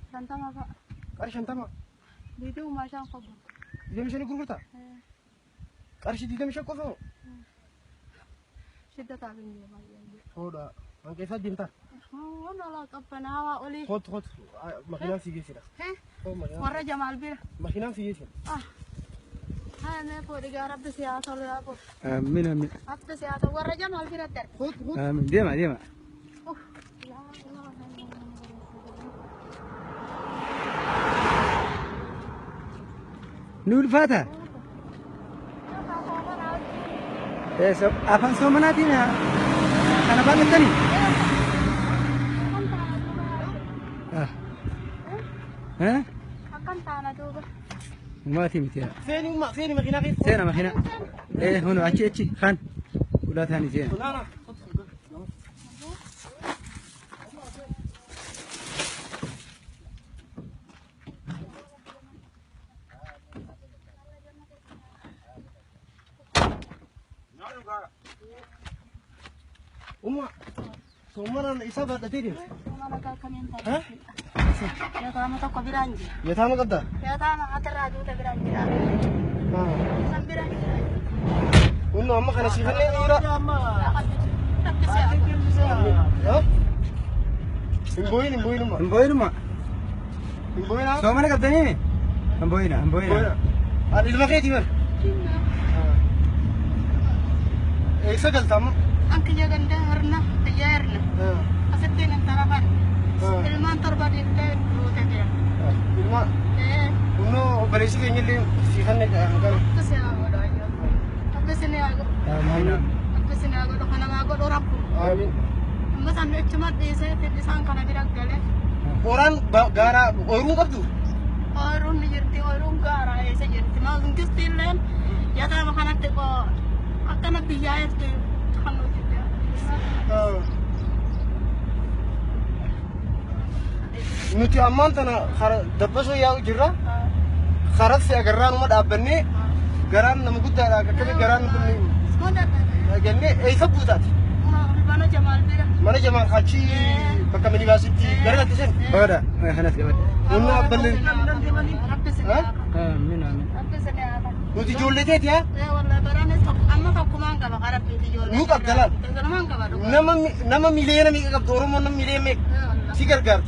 Shantama Pak. Kari shantama. Itu masang kabur. Dia misalnya gurgurta. Kari si dia misalnya kosong. Sudah tak ini lagi. Hoda. Angke sa dinta. Oh, nolak apa nawa oli. Hot. Makinan sige sila. Oh, makinan. Warna Jamal bir. Makinan sige sila. Hai, मैं पूरी गार अब से आता हूँ आपको. Amin. अब से आता हूँ. warna Jamal bir ada. Hot. Amin. Diam. Nul Fatah. Afan somanatina. Kana banget tadi. Akan tanah tuh. ما تيمتي فين ماكينة كيف؟ سينا ماكينة ايه هنا اتشي خان ولا ثاني زين لا Sumara isaba da tiri. Ha? Ya tama to ko biranji. Ya tama kadda. Ya tama atara du ta biranji. Sam biranji. Unno amma kana sifanne ira. Ha? Imboyin ma. Imboyin na. So mana kadda ni? Amboina. Ad ilma keti bar. Isa galtam. Angki jagan daharna, tajarna. Asetin antarakan. Ilman terbadi teh dua teh. Ilma. Unno balesi kenyili sifanne kan. Kasi ako do ayo. Kasi ni ako. Amin. Kasi ni ako do kana ako do rapu. Amin. Amma sanne cuma desa teh sang kana birak gale. Orang gara orang kabdu. Orang ni jerti orang gara esa jerti mau ngkis tilen. Ya ta makana teh ko akan biaya teh kanu juga. Nuti amman tana dabbaso yaa jirra. Kharas si agarraan uma dhaabbanne garaan nama guddaadha akkami garaan kunni jenne eessa buutaati? Mana Jamal achi bakka minibaasitti garagatti sen. Bada, خلاص قبل. Unna abballeen. Amin. Nuti ijoolleteeti haa? Nu qabdalaan. Nama miliyoona meeqa qabdu Oromoon nama miliyoona meeqa si gargaarti?